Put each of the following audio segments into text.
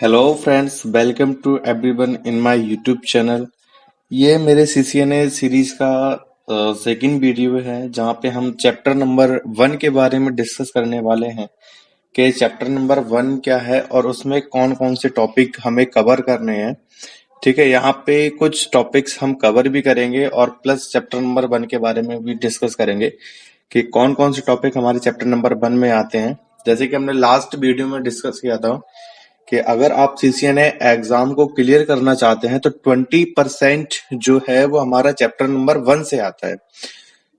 Hello friends, welcome to everyone in my YouTube channel. ये मेरे CCNA series का second video है जहाँ पे हम चैप्टर नंबर 1 के बारे में डिस्कस करने वाले हैं कि चैप्टर नंबर 1 क्या है और उसमें कौन कौन से टॉपिक हमें कवर करने हैं। ठीक है, यहाँ पे कुछ टॉपिक्स हम कवर भी करेंगे और प्लस चैप्टर नंबर 1 के बारे में भी डिस्कस करेंगे कि कौन कौन से टॉपिक हमारे चैप्टर नंबर 1 में आते हैं। जैसे कि हमने लास्ट वीडियो में डिस्कस किया था कि अगर आप सीसीएनए एग्जाम को क्लियर करना चाहते हैं तो 20% जो है वो हमारा चैप्टर नंबर 1 से आता है।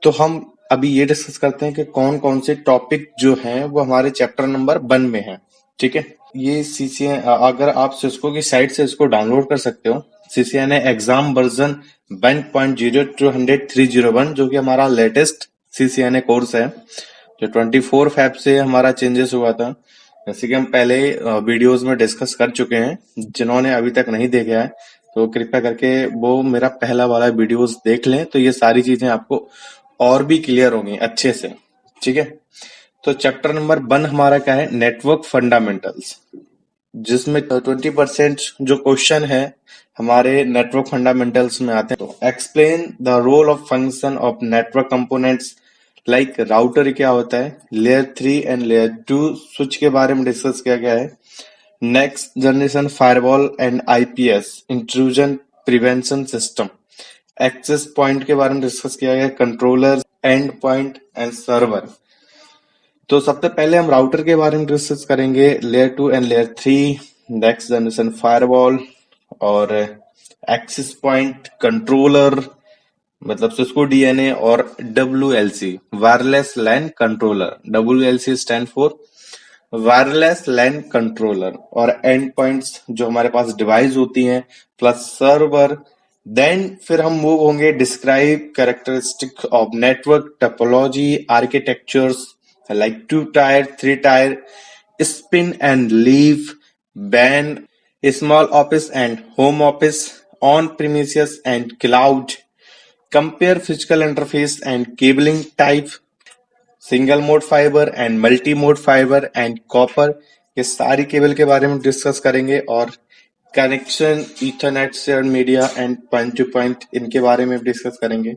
तो हम अभी ये डिस्कस करते हैं कि कौन कौन से टॉपिक जो हैं वो हमारे चैप्टर नंबर 1 में हैं। ठीक है, ये सीसीएनए अगर आप सिस्को की साइट से इसको डाउनलोड कर सकते हो, सीसीएनए एग्जाम वर्जन 1.0 जो कि हमारा लेटेस्ट सीसीएनए कोर्स है जो 24 फैब से हमारा चेंजेस हुआ था। जैसे कि हम पहले वीडियोस में डिस्कस कर चुके हैं, जिन्होंने अभी तक नहीं देखा है तो कृपया करके वो मेरा पहला वाला वीडियोस देख लें, तो ये सारी चीजें आपको और भी क्लियर होंगी अच्छे से। ठीक है, तो चैप्टर नंबर 1 हमारा क्या है, नेटवर्क फंडामेंटल्स, जिसमें 20% जो क्वेश्चन है हमारे नेटवर्क फंडामेंटल्स में आते हैं। तो explain the role of function of network components, like router क्या होता है, लेयर 3 एंड लेयर 2 स्विच के बारे में डिस्कस किया गया है। Next generation firewall and IPS intrusion prevention system, access point के बारे में डिस्कस किया गया, controller, end point and server. तो सबसे पहले हम राउटर के बारे में डिस्कस करेंगे, layer 2 and layer 3, next generation firewall और एक्सेस पॉइंट, कंट्रोलर मतलब सिस्को डीएनए और WLC wireless LAN controller. WLC stand for wireless LAN controller, और एंड पॉइंट्स जो हमारे पास डिवाइस होती हैं, प्लस सर्वर। देन फिर हम मूव होंगे describe characteristic of network topology architectures, like 2 tyre, 3 tyre, spin and leaf, ban, small office and home office, on premises and cloud, compare physical interface and cabling type, single mode fibre and multi mode fibre and copper. ये सारी cable के बारे में discuss करेंगे और connection, Ethernet, shared media and point to point, इनके बारे में डिस्कस करेंगे।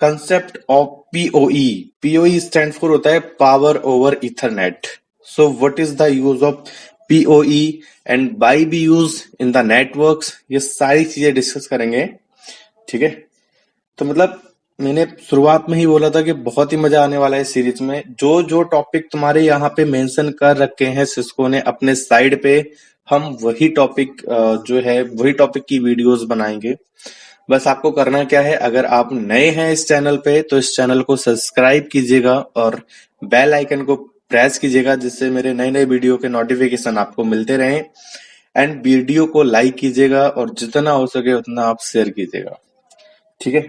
Concept of PoE, PoE stand for होता है power over Ethernet. So what is the use of PoE and why we use in the networks, ये सारी चीजें discuss करेंगे। ठीक है, तो मतलब मैंने शुरुआत में ही बोला था कि बहुत ही मजा आने वाला है इस सीरीज में। जो जो टॉपिक तुम्हारे यहाँ पे मेंशन कर रखे हैं सिस्को ने अपने साइड पे, हम वही टॉपिक जो है वही टॉपिक की वीडियोस बनाएंगे। बस आपको करना क्या है, अगर आप नए हैं इस चैनल पे तो इस चैनल को सब्सक्राइब कीजिएगा और बेल आइकन को प्रेस कीजिएगा, जिससे मेरे नए नए वीडियो के नोटिफिकेशन आपको मिलते रहें। एंड वीडियो को लाइक कीजिएगा और जितना हो सके उतना आप शेयर कीजिएगा। ठीक है,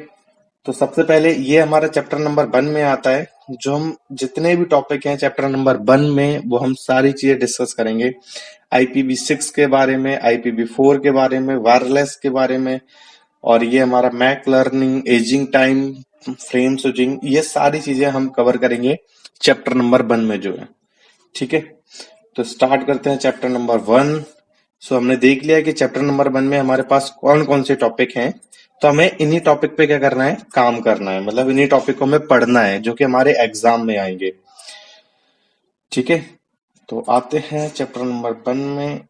तो सबसे पहले ये हमारा चैप्टर नंबर 1 में आता है। जो हम जितने भी टॉपिक हैं चैप्टर नंबर 1 में वो हम सारी चीजें डिस्कस करेंगे। IPv6 के बारे में, IPv4 के बारे में, वायरलेस के बारे में, और ये हमारा MAC learning, ageing time, frame switching, ये सारी चीजें हम कवर करेंगे चैप्टर नंबर 1 में जो है। ठीक है, तो स्टार्ट करते हैं चैप्टर नंबर 1। सो हमने देख लिया कि चैप्टर नंबर 1 में हमारे पास कौन कौन से टॉपिक हैं, तो हमें इन्हीं टॉपिक पे क्या करना है, काम करना है, मतलब इन्हीं टॉपिक को हमें पढ़ना है जो कि हमारे एग्जाम में आएंगे। ठीक है, तो आते हैं चैप्टर नंबर 1 में।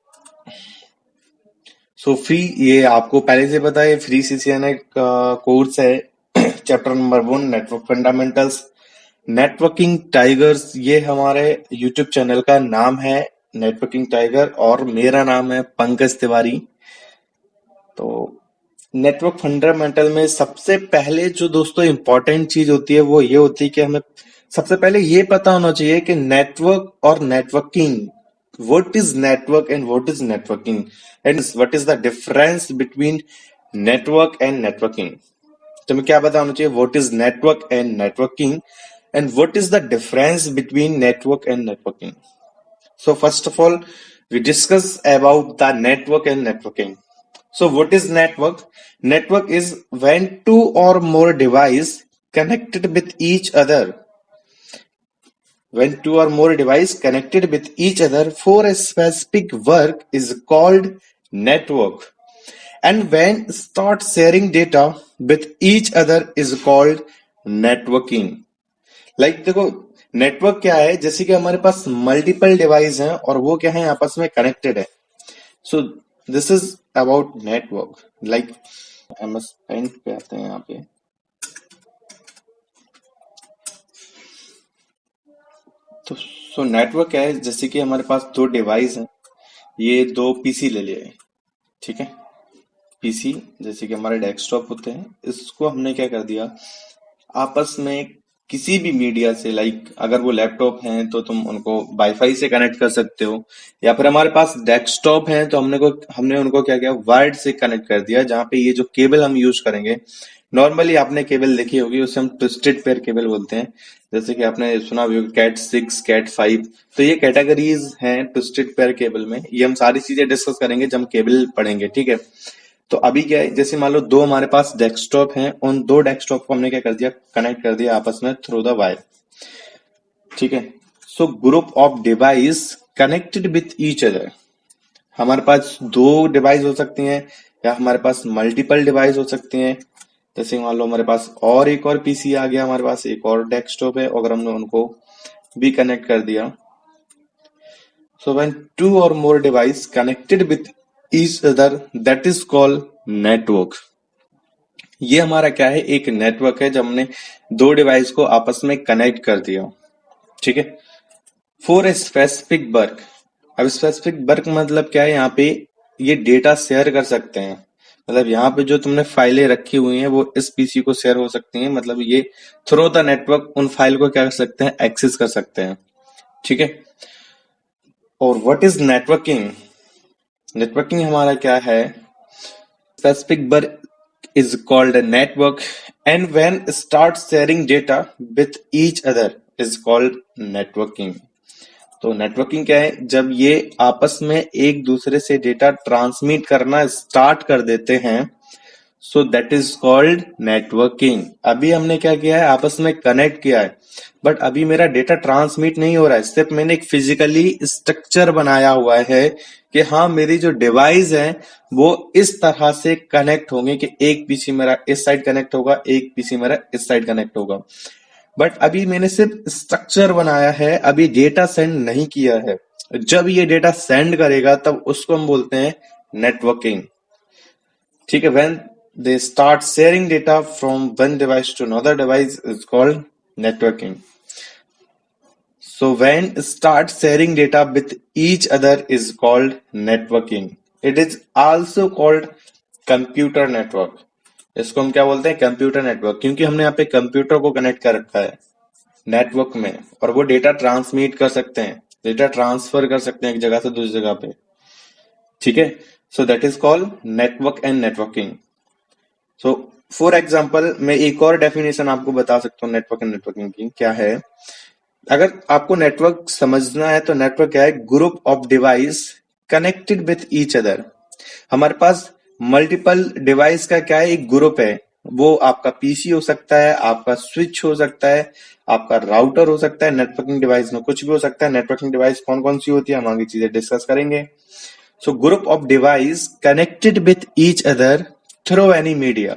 सो फ्री, ये आपको पहले से पता है, फ्री सीसीएनए का कोर्स है। Chapter number 1 network fundamentals, networking tigers, ये हमारे यूट्यूब चैनल का नाम है नेटवर्किंग टाइगर, और मेरा नाम है पंकज तिवारी। तो नेटवर्क फंडामेंटल में सबसे पहले जो दोस्तों इंपॉर्टेंट चीज होती है वो ये होती है कि हमें सबसे पहले ये पता होना चाहिए कि नेटवर्क और networking, what is network and what is networking, and what is the difference between network and networking. तो हमें क्या पता होना चाहिए, what is network and networking and what is the difference between network and networking. So first of all, we discuss about the network and networking. So what is network? Network is when two or more devices connected with each other When two or more devices connected with each other for a specific work is called network. And when start sharing data with each other is called networking. देखो, network क्या है? जैसे कि हमारे पास multiple device हैं और वो क्या है, आपस में कनेक्टेड है. So this is about network. MS paint पे आते हैं यहाँ पे. तो नेटवर्क क्या है? जैसे कि हमारे पास दो डिवाइस हैं, ये दो पीसी ले लिए, ठीक है. पीसी जैसे कि हमारे डेस्कटॉप होते हैं, इसको हमने क्या कर दिया, आपस में किसी भी मीडिया से, अगर वो लैपटॉप हैं तो तुम उनको वाईफाई से कनेक्ट कर सकते हो, या फिर हमारे पास डेस्कटॉप हैं तो हमने उनको क्या किया, वायर्ड से कनेक्ट कर दिया. जहां पे ये जो केबल हम यूज करेंगे, नॉर्मली आपने केबल देखी होगी, उसे हम ट्विस्टेड पेयर केबल बोलते हैं. जैसे कि आपने सुना भी होगा कैट 6, कैट 5. तो ये कैटेगरीज हैं ट्विस्टेड पेयर केबल में. ये हम सारी चीजें डिस्कस करेंगे जब हम केबल पढ़ेंगे, ठीक है. तो अभी क्या है, जैसे मान लो दो हमारे पास डेस्कटॉप हैं, उन दो डेस्कटॉप को हमने क्या कर दिया, कनेक्ट कर दिया आपस में थ्रू द वायर, ठीक है. So group of device connected with each other. हमारे पास दो डिवाइस हो सकती हैं या हमारे पास मल्टीपल डिवाइस हो सकती हैं. जैसे मान लो हमारे पास और एक और पीसी आ गया, हमारे पास एक और डेस्कटॉप है, अगर हमने उनको भी कनेक्ट कर दिया. सो when two or more device connected with each other, that is called network. ये हमारा क्या है, एक नेटवर्क है जब हमने दो डिवाइस को आपस में कनेक्ट कर दिया, ठीक है. For a specific work. अब स्पेसिफिक वर्क मतलब क्या है, यहाँ पे ये डेटा शेयर कर सकते हैं. मतलब यहाँ पे जो तुमने फाइलें रखी हुई हैं वो इस पीसी को शेयर हो सकती हैं. मतलब ये थ्रू द नेटवर्क उन फाइल को क्या कर सकते हैं, एक्सेस कर सकते हैं, ठीक है. और व्हाट इज नेटवर्किंग? नेटवर्किंग हमारा क्या है, specific work is called a network, and when start sharing data with each other is called networking. तो नेटवर्किंग क्या है, जब ये आपस में एक दूसरे से डेटा ट्रांसमिट करना स्टार्ट कर देते हैं, सो दैट इज कॉल्ड नेटवर्किंग. अभी हमने क्या किया है, आपस में कनेक्ट किया है, बट अभी मेरा डेटा ट्रांसमिट नहीं हो रहा है. सिर्फ मैंने एक फिजिकली स्ट्रक्चर बनाया हुआ है कि हाँ, मेरी जो डिवाइस है वो इस तरह से कनेक्ट होंगे कि एक पीसी मेरा इस साइड कनेक्ट होगा, एक पीसी मेरा इस साइड कनेक्ट होगा. बट अभी मैंने सिर्फ स्ट्रक्चर बनाया है, अभी डेटा सेंड नहीं किया है. जब ये डेटा सेंड करेगा तब उसको हम बोलते हैं नेटवर्किंग, ठीक है. When they start sharing data from one device to another device is called networking. So when start sharing data with each other is called networking. It is also called computer network. इसको हम क्या बोलते हैं, computer network, क्योंकि हमने यहाँ पे computer को कनेक्ट कर रखा है नेटवर्क में, और वो डेटा ट्रांसमिट कर सकते हैं, डेटा ट्रांसफर कर सकते हैं एक जगह से दूसरी जगह पे, ठीक है. So that is called network and networking. So for example मैं एक और डेफिनेशन आपको बता सकता हूँ नेटवर्क एंड नेटवर्किंग की. क्या है, अगर आपको नेटवर्क समझना है तो नेटवर्क क्या है, group of device connected with each other. हमारे पास मल्टीपल डिवाइस का क्या है, एक ग्रुप है. वो आपका पीसी हो सकता है, आपका स्विच हो सकता है, आपका राउटर हो सकता है. नेटवर्किंग डिवाइस में कुछ भी हो सकता है. नेटवर्किंग डिवाइस कौन कौन सी होती है, हम आगे चीजें डिस्कस करेंगे. So group of device connected with each other through any media.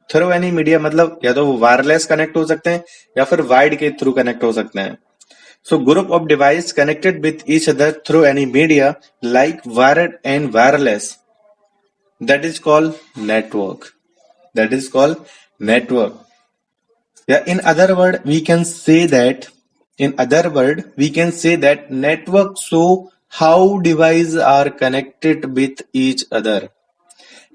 Through any media मतलब या तो वो वायरलेस कनेक्ट हो सकते हैं या फिर वाइड के थ्रू कनेक्ट हो सकते हैं. So group of device connected with each other through any media like wired and wireless, that is called network. That is called network. Yeah, in other word we can say that network show how devices are connected with each other.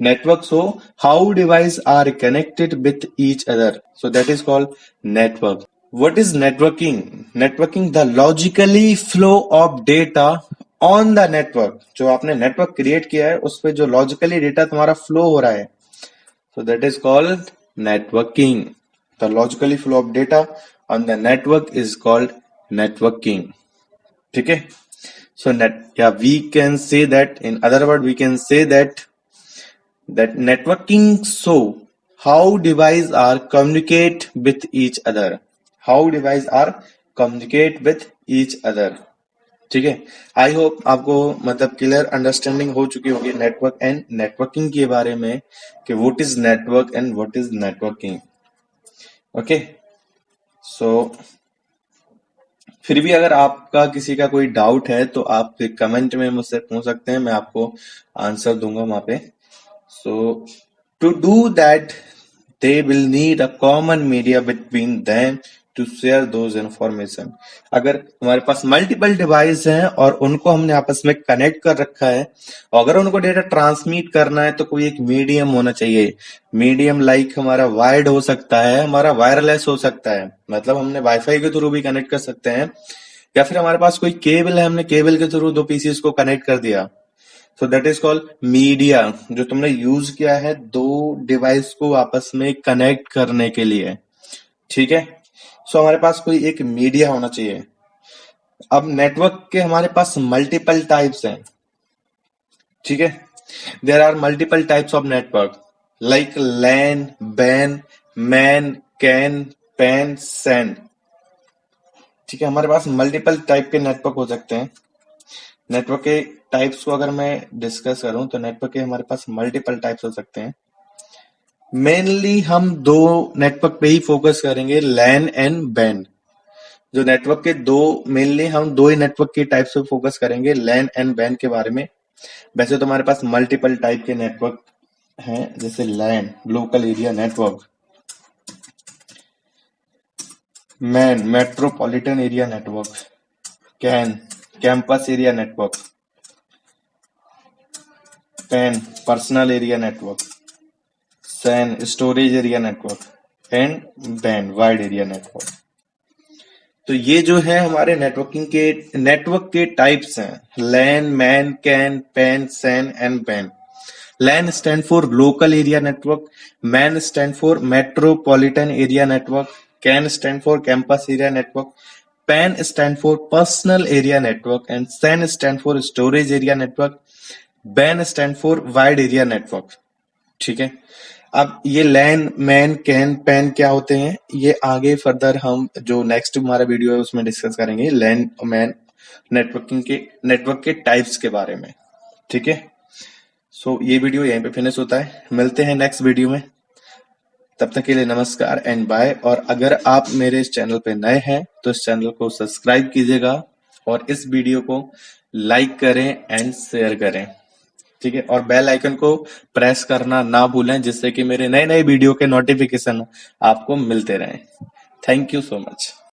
Network show how devices are connected with each other, so that is called network. What is networking? Networking the logically flow of data on the network. जो आपने network create किया है उस पे जो logically data तुम्हारा flow हो रहा है, so that is called networking. The logically flow of data on the network is called networking, ठीक है. So we can say that, in other word we can say that networking show how devices are communicate with each other. How devices are communicate with each other. ठीक है, I hope आपको मतलब clear understanding हो चुकी होगी network and networking के बारे में कि what is network and what is networking. Okay, so फिर भी अगर आपका किसी का कोई डाउट है तो आप कमेंट में मुझसे पूछ सकते हैं, मैं आपको आंसर दूंगा वहां पे। So to do that they will need a common media between them to share those information। अगर हमारे पास मल्टीपल डिवाइस हैं और उनको हमने आपस में कनेक्ट कर रखा है, अगर उनको डेटा ट्रांसमिट करना है तो कोई एक मीडियम होना चाहिए। मीडियम लाइक हमारा वायर्ड हो सकता है, हमारा वायरलेस हो सकता है, मतलब हमने वाईफाई के थ्रू भी कनेक्ट कर सकते हैं, या फिर हमारे पास कोई केबल है, हमने केबल के थ्रू दो पीसीस को कनेक्ट कर दिया। सो दैट इज कॉल्ड मीडिया, जो तुमने यूज किया है दो डिवाइस को आपस में कनेक्ट करने के लिए। ठीक है, सो हमारे पास कोई एक मीडिया होना चाहिए। अब नेटवर्क के हमारे पास मल्टीपल टाइप्स हैं। ठीक है, there are multiple types of network like LAN, WAN, MAN, CAN, PAN, SAN. ठीक है, हमारे पास मल्टीपल टाइप के नेटवर्क हो सकते हैं। नेटवर्क के टाइप्स को अगर मैं डिस्कस करूं तो नेटवर्क के हमारे पास मल्टीपल टाइप्स हो सकते हैं। मेनली हम दो नेटवर्क पे ही फोकस करेंगे, लैन एंड बैन। जो नेटवर्क के दो, मेनली हम दो ही नेटवर्क के टाइप्स पे फोकस करेंगे, लैन एंड बैन के बारे में। वैसे तो हमारे पास मल्टीपल टाइप के नेटवर्क हैं, जैसे LAN local area network, MAN metropolitan area network, CAN campus area network, PAN personal area network, SAN storage area network and WAN wide area network. तो ये जो है हमारे नेटवर्क के टाइप्स हैं, LAN, MAN, CAN, PAN, SAN and WAN. LAN stand for local area network, MAN stand for metropolitan area network, CAN stand for campus area network, pan stand for personal area network and SAN stand for storage area network, WAN stand for wide area network. ठीक है, अब ये लैन, MAN, CAN, pan क्या होते हैं, ये आगे further हम जो नेक्स्ट हमारा वीडियो है उसमें डिस्कस करेंगे, लैन, मैन, नेटवर्क के टाइप्स के बारे में। ठीक है, सो ये वीडियो यहीं पे फिनिश होता है, मिलते हैं नेक्स्ट वीडियो में। तब तक के लिए नमस्कार एंड बाय। और अगर आप मेरे इस चैनल पे नए हैं तो इस चैनल को सब्सक्राइब कीजिएगा और इस वीडियो को लाइक करें एंड शेयर करें। ठीक है, और बेल आइकन को प्रेस करना ना भूलें, जिससे कि मेरे नए नए वीडियो के नोटिफिकेशन आपको मिलते रहें। Thank you so much.